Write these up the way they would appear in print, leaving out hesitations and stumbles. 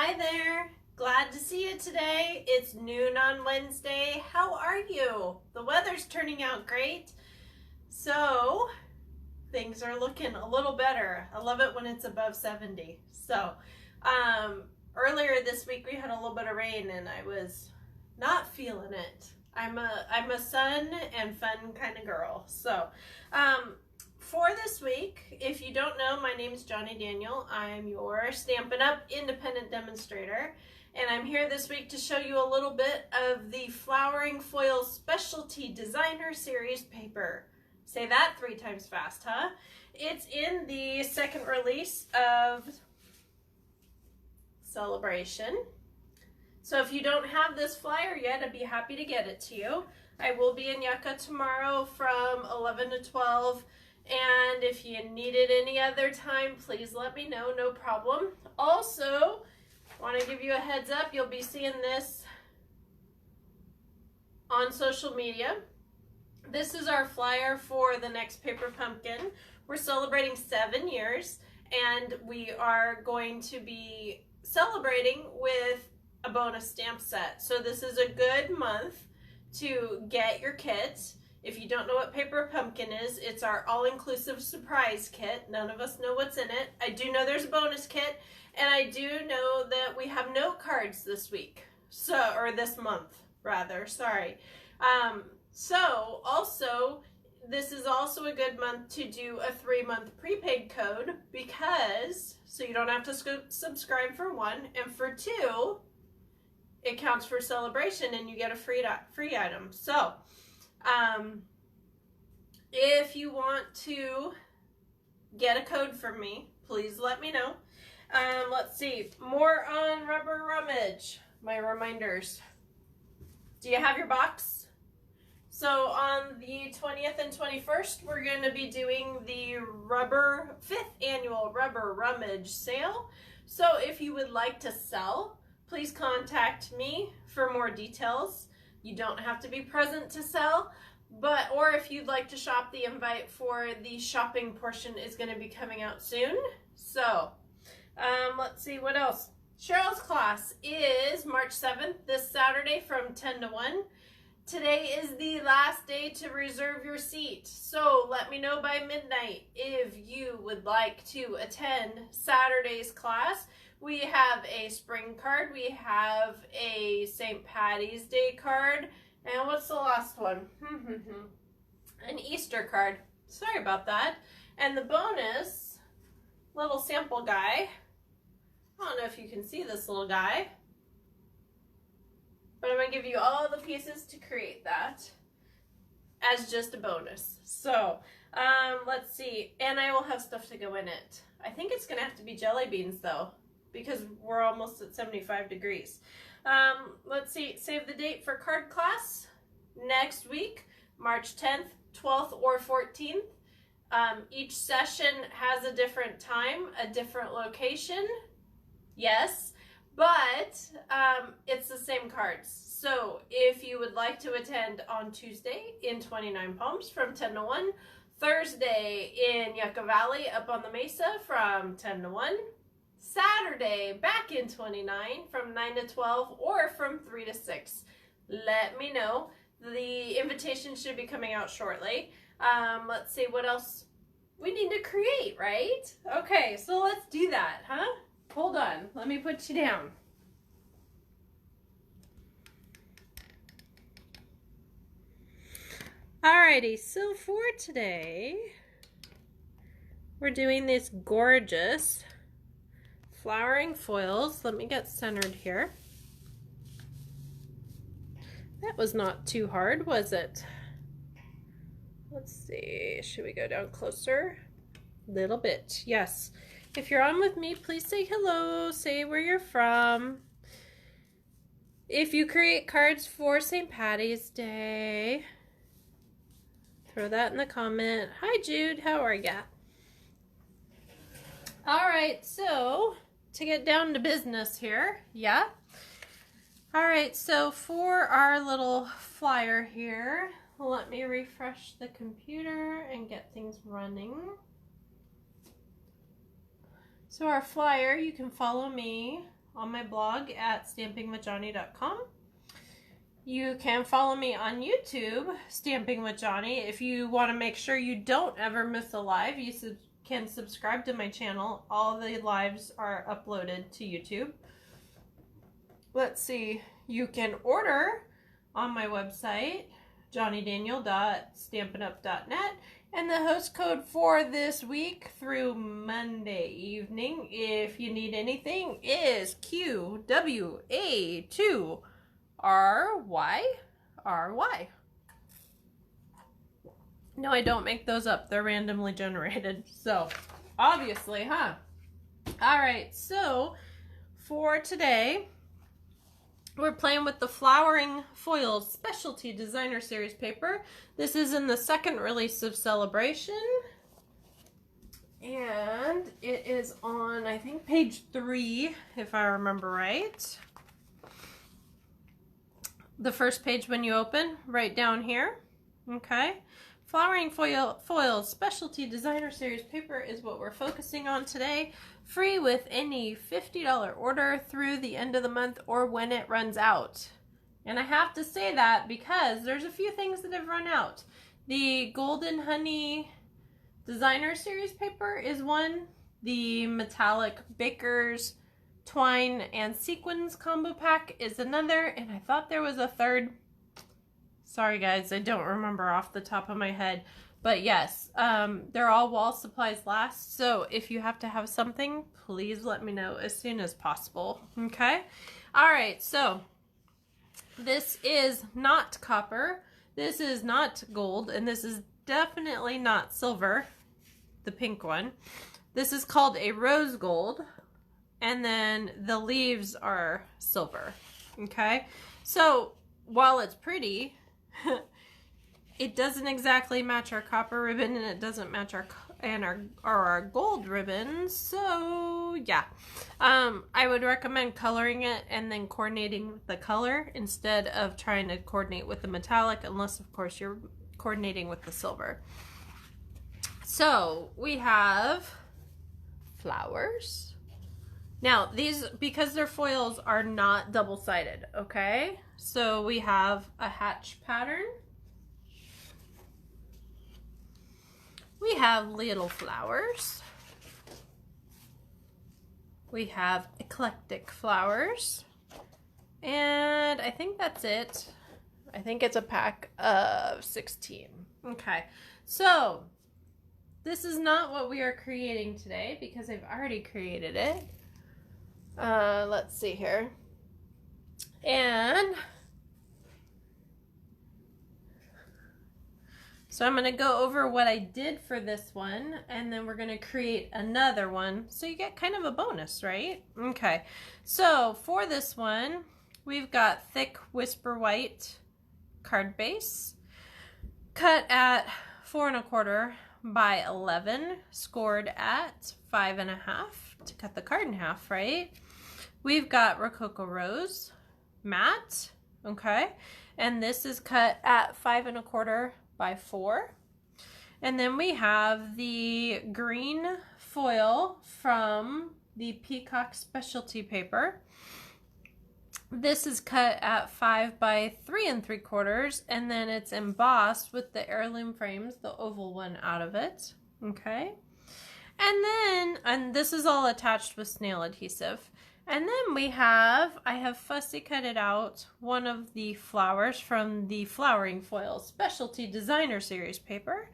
Hi there. Glad to see you today. It's noon on Wednesday. How are you? The weather's turning out great. So things are looking a little better. I love it when it's above 70. Earlier this week we had a little bit of rain and I was not feeling it. I'm a sun and fun kind of girl. For this week, if you don't know, my name is Johnny Daniel. I'm your Stampin' Up! Independent demonstrator, and I'm here this week to show you a little bit of the Flowering Foil Specialty Designer Series paper. Say that 3 times fast, huh? It's in the second release of Celebration. So if you don't have this flyer yet, I'd be happy to get it to you. I will be in Yucca tomorrow from 11 to 12. And if you need it any other time, please let me know, no problem. Also, want to give you a heads up, you'll be seeing this on social media. This is our flyer for the next Paper Pumpkin. We're celebrating 7 years, and we are going to be celebrating with a bonus stamp set. So this is a good month to get your kit. If you don't know what Paper Pumpkin is, it's our all-inclusive surprise kit. None of us know what's in it. I do know there's a bonus kit, and I do know that we have note cards this week. Or this month, rather, sorry. Also, this is also a good month to do a 3-month prepaid code so you don't have to subscribe for 1, and for 2, it counts for Celebration and you get a free item. So, if you want to get a code from me, please let me know. Let's see, more on Rubber Rummage, my reminders. Do you have your box? So on the 20th and 21st, we're going to be doing the 5th annual Rubber Rummage sale. So if you would like to sell, please contact me for more details. You don't have to be present to sell, or if you'd like to shop, the invite for the shopping portion is going to be coming out soon. So, let's see what else. Cheryl's class is March 7th, this Saturday from 10 to 1. Today is the last day to reserve your seat, so let me know by midnight if you would like to attend Saturday's class. We have a spring card, we have a St. Patty's Day card, and what's the last one? An Easter card. Sorry about that. And the bonus little sample guy, I don't know if you can see this little guy, but I'm going to give you all the pieces to create that as just a bonus. So, let's see, and I will have stuff to go in it. I think it's going to have to be jelly beans though, because we're almost at 75 degrees. Let's see, save the date for card class next week, March 10th, 12th, or 14th. Each session has a different time, a different location, yes, but it's the same cards. So if you would like to attend on Tuesday in 29 Palms from 10 to 1, Thursday in Yucca Valley up on the Mesa from 10 to 1, Saturday back in 29 from 9 to 12, or from 3 to 6. Let me know. The invitation should be coming out shortly. Let's see what else we need to create, right? Okay, so let's do that, huh? Hold on, let me put you down. Alrighty, so for today, we're doing these gorgeous flowering foils. Let me get centered here. That was not too hard, was it? Let's see, should we go down closer? Little bit, yes. If you're on with me, please say hello, say where you're from. If you create cards for St. Patty's Day, throw that in the comment. Hi Jude, how are ya? All right, so to get down to business here, yeah. All right, so for our little flyer here, let me refresh the computer and get things running. So our flyer, you can follow me on my blog at stampingwithjohnny.com. You can follow me on YouTube, Stamping with Johnny. If you want to make sure you don't ever miss a live, you can subscribe to my channel. All the lives are uploaded to YouTube. Let's see. You can order on my website, johnnydaniel.stampinup.net. And the host code for this week through Monday evening, if you need anything, is QWA2RYRY. No, I don't make those up. They're randomly generated. So, obviously, huh? All right, so for today, we're playing with the Flowering Foils Specialty Designer Series paper. This is in the second release of Celebration. And it is on, I think, page 3, if I remember right. The first page when you open, right down here. Okay. Flowering Foils Specialty Designer Series paper is what we're focusing on today. Free with any $50 order through the end of the month or when it runs out. And I have to say that because there's a few things that have run out. The Golden Honey Designer Series paper is one. The Metallic Baker's Twine and Sequins combo pack is another. And I thought there was a third. Sorry guys, I don't remember off the top of my head. But yes, they're all wall supplies last. So if you have to have something, please let me know as soon as possible. Okay? All right, so this is not copper. This is not gold. And this is definitely not silver, the pink one. This is called a rose gold. And then the leaves are silver. Okay? So while it's pretty, it doesn't exactly match our copper ribbon, and it doesn't match our gold ribbons. So yeah, I would recommend coloring it and then coordinating with the color instead of trying to coordinate with the metallic, unless of course you're coordinating with the silver. So we have flowers. Now these, because they're foils, are not double-sided. Okay, so we have a hatch pattern. We have little flowers. We have eclectic flowers. And I think that's it. I think it's a pack of 16. Okay, so this is not what we are creating today because I've already created it. Let's see here. And so I'm going to go over what I did for this one, and then we're going to create another one. So you get kind of a bonus, right? Okay. So for this one, we've got thick Whisper White card base, cut at 4 1/4 by 11, scored at 5 1/2 to cut the card in half, right? We've got Rococo Rose matte, okay? And this is cut at 5 1/4 by 4. And then we have the green foil from the Peacock Specialty paper. This is cut at 5 by 3 3/4, and then it's embossed with the heirloom frames, the oval one out of it. Okay. And this is all attached with snail adhesive. And then I have fussy cutted out one of the flowers from the Flowering Foils Specialty Designer Series paper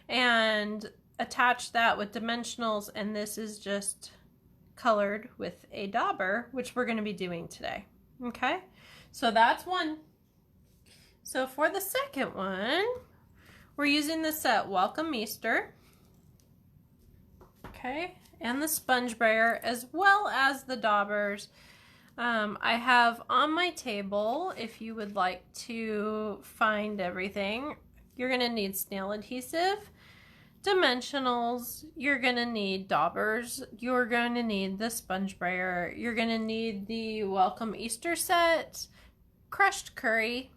and attached that with dimensionals, and this is just colored with a dauber, which we're going to be doing today. Okay, so that's one. So for the second one, we're using the set Welcome Easter. Okay, and the sponge brayer, as well as the daubers. I have on my table, if you would like to find everything, you're going to need snail adhesive, dimensionals, you're going to need daubers, you're going to need the sponge brayer, you're going to need the Welcome Easter set, crushed curry,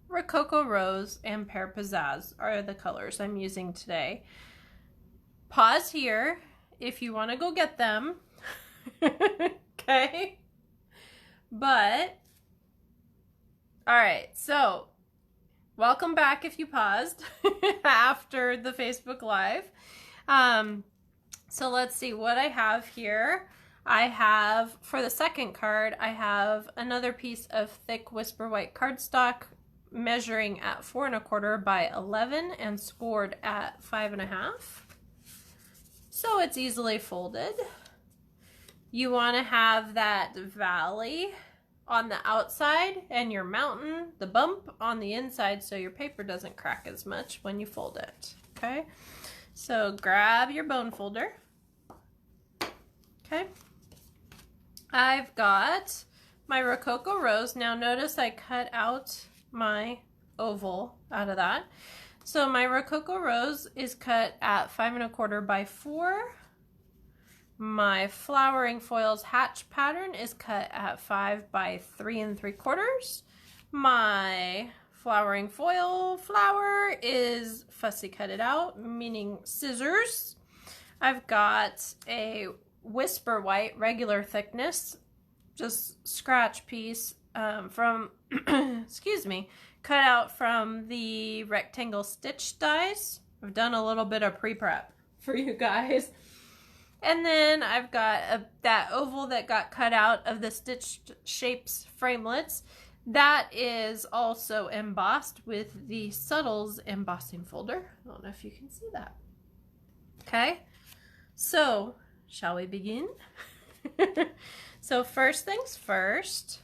Rococo Rose, and Pear Pizzazz are the colors I'm using today. Pause here if you want to go get them. Okay? But, all right, so welcome back if you paused after the Facebook Live. So let's see what I have here. I have, for the second card, I have another piece of thick Whisper White cardstock measuring at 4 1/4 by 11 and scored at 5 1/2. So it's easily folded. You want to have that valley on the outside and your mountain, the bump, on the inside so your paper doesn't crack as much when you fold it. Okay, so grab your bone folder. Okay, I've got my Rococo Rose. Now notice I cut out my oval out of that. So my Rococo Rose is cut at 5 1/4 by 4. My Flowering Foils Hatch pattern is cut at 5 by 3 3/4. My Flowering Foil flower is fussy cut it out, meaning scissors. I've got a Whisper White regular thickness, just scratch piece from, excuse me, cut out from the rectangle stitch dies. I've done a little bit of pre-prep for you guys. And then I've got that oval that got cut out of the Stitched Shapes framelits. That is also embossed with the Subtles embossing folder. I don't know if you can see that. Okay, so shall we begin? So first things first,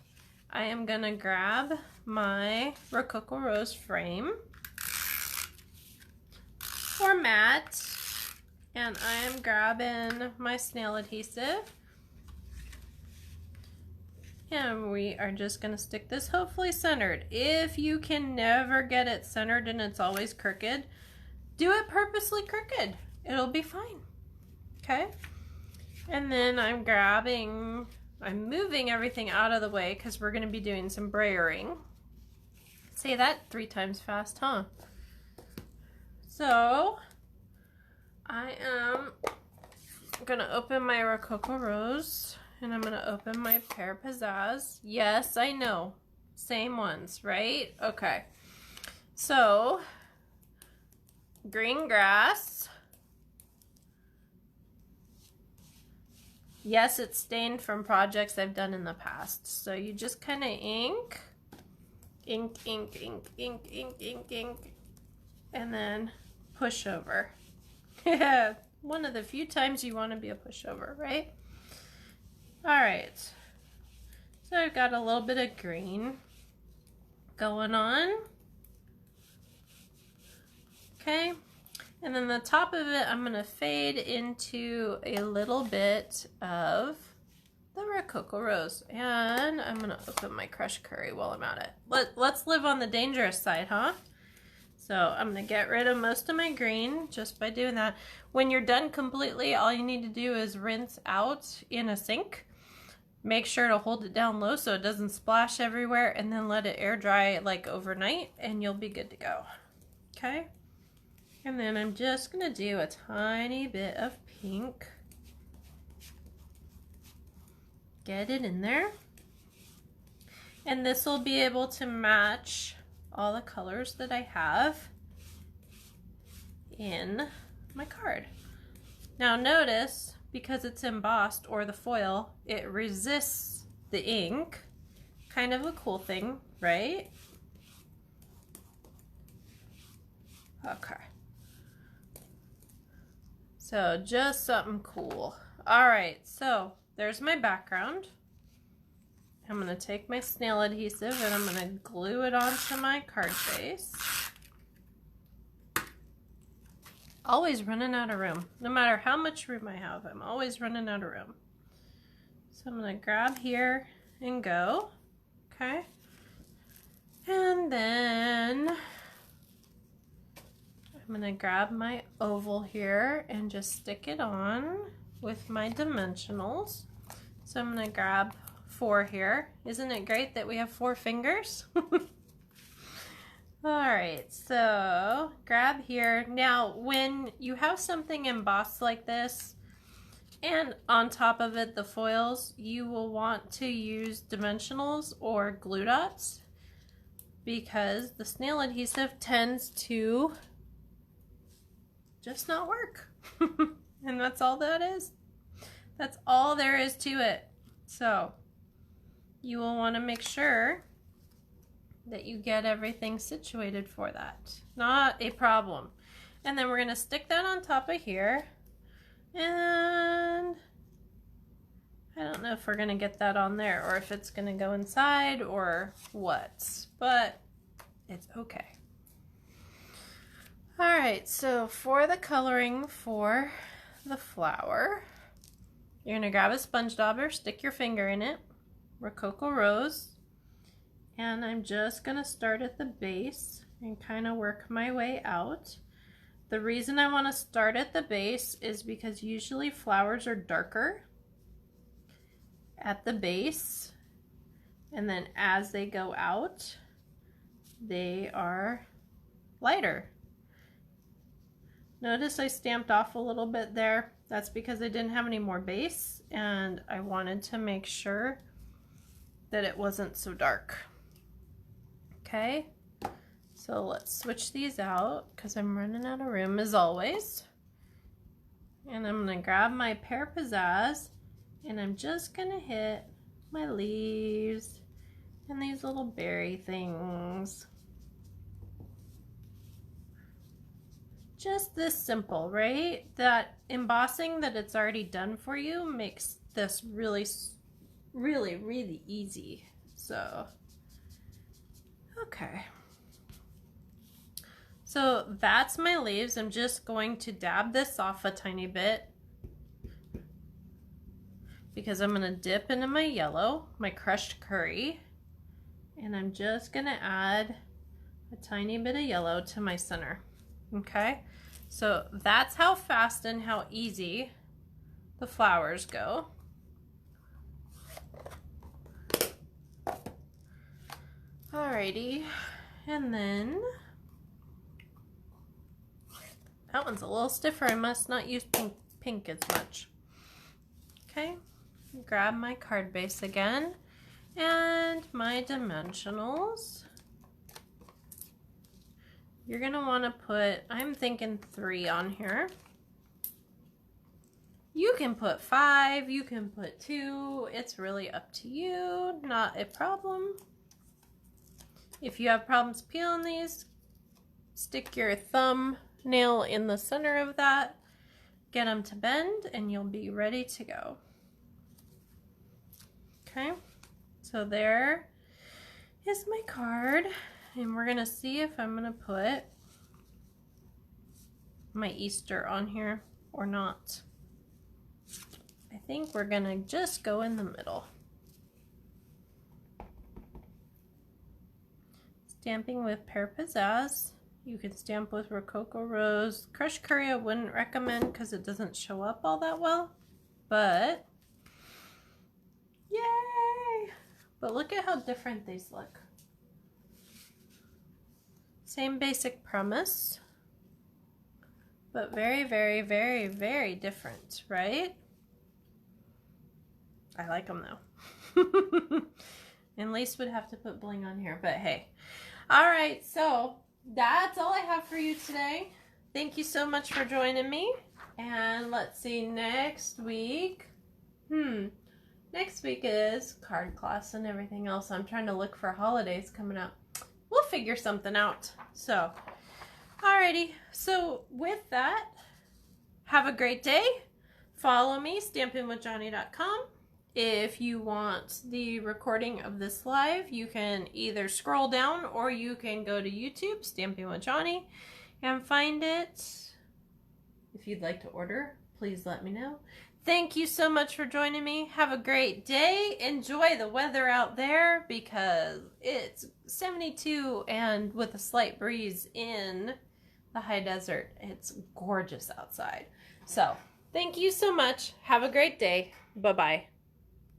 I am gonna grab my Rococo Rose frame for matte, and I am grabbing my snail adhesive, and we are just gonna stick this hopefully centered. If you can never get it centered and it's always crooked, do it purposely crooked. It'll be fine. Okay, and then I'm moving everything out of the way because we're going to be doing some brayering. Say that 3 times fast, huh? So I am going to open my Rococo Rose, and I'm going to open my Pear Pizzazz. Yes, I know. Same ones, right? Okay. So green grass. Yes, it's stained from projects I've done in the past. So you just kind of ink, and then push over. One of the few times you want to be a pushover, right? All right. So I've got a little bit of green going on. Okay. And then the top of it, I'm going to fade into a little bit of the Rococo Rose. And I'm going to open my crushed curry while I'm at it. Let's live on the dangerous side, huh? So I'm going to get rid of most of my green just by doing that. When you're done completely, all you need to do is rinse out in a sink. Make sure to hold it down low so it doesn't splash everywhere, and then let it air dry like overnight, and you'll be good to go. Okay? And then I'm just going to do a tiny bit of pink. Get it in there. And this will be able to match all the colors that I have in my card. Now notice, because it's embossed, or the foil, it resists the ink. Kind of a cool thing, right? Okay. So just something cool. All right, so there's my background. I'm going to take my snail adhesive and I'm going to glue it onto my card base. Always running out of room. No matter how much room I have, I'm always running out of room. So I'm going to grab here and go. Okay. And then I'm going to grab my oval here and just stick it on with my dimensionals. So I'm going to grab 4 here. Isn't it great that we have 4 fingers? Alright, so grab here. Now, when you have something embossed like this And on top of it, the foils, you will want to use dimensionals or glue dots because the snail adhesive tends to just not work. And that's all that is. That's all there is to it. So you will want to make sure that you get everything situated for that. Not a problem. And then we're going to stick that on top of here. And I don't know if we're going to get that on there or if it's going to go inside or what, but it's okay. All right, so for the coloring for the flower, you're going to grab a sponge dauber, stick your finger in it, Rococo Rose, and I'm just going to start at the base and kind of work my way out. The reason I want to start at the base is because usually flowers are darker at the base, and then as they go out, they are lighter. Notice I stamped off a little bit there. That's because I didn't have any more base, and I wanted to make sure that it wasn't so dark. Okay. So let's switch these out because I'm running out of room as always. And I'm going to grab my Pear Pizzazz and I'm just going to hit my leaves and these little berry things. Just this simple, right? That embossing that it's already done for you makes this really, really, really easy. So, okay. So that's my leaves. I'm just going to dab this off a tiny bit because I'm going to dip into my yellow, my crushed curry, and I'm just going to add a tiny bit of yellow to my center. Okay, so that's how fast and how easy the flowers go. Alrighty, and then that one's a little stiffer. I must not use pink as much. Okay, grab my card base again and my dimensionals. You're gonna want to put, I'm thinking 3 on here. You can put 5, you can put 2. It's really up to you, not a problem. If you have problems peeling these, stick your thumbnail in the center of that, get them to bend, and you'll be ready to go. Okay, so there is my card, and we're gonna see if I'm gonna put my Easter on here or not. I think we're gonna just go in the middle. Stamping with Pear Pizzazz. You can stamp with Rococo Rose. Crushed curry I wouldn't recommend because it doesn't show up all that well, but yay! But look at how different these look. Same basic premise, but very, very, very, very different, right? I like them though. And Lace would have to put bling on here, but hey. All right, so that's all I have for you today. Thank you so much for joining me. And let's see, next week. Next week is card class and everything else. I'm trying to look for holidays coming up. We'll figure something out. So, alrighty. So with that, have a great day. Follow me, stampinwithjohnny.com. If you want the recording of this live, you can either scroll down or you can go to YouTube, Stamping with Johnny, and find it. If you'd like to order, please let me know. Thank you so much for joining me. Have a great day. Enjoy the weather out there because it's 72 and with a slight breeze in the high desert. It's gorgeous outside. So, thank you so much. Have a great day. Bye-bye.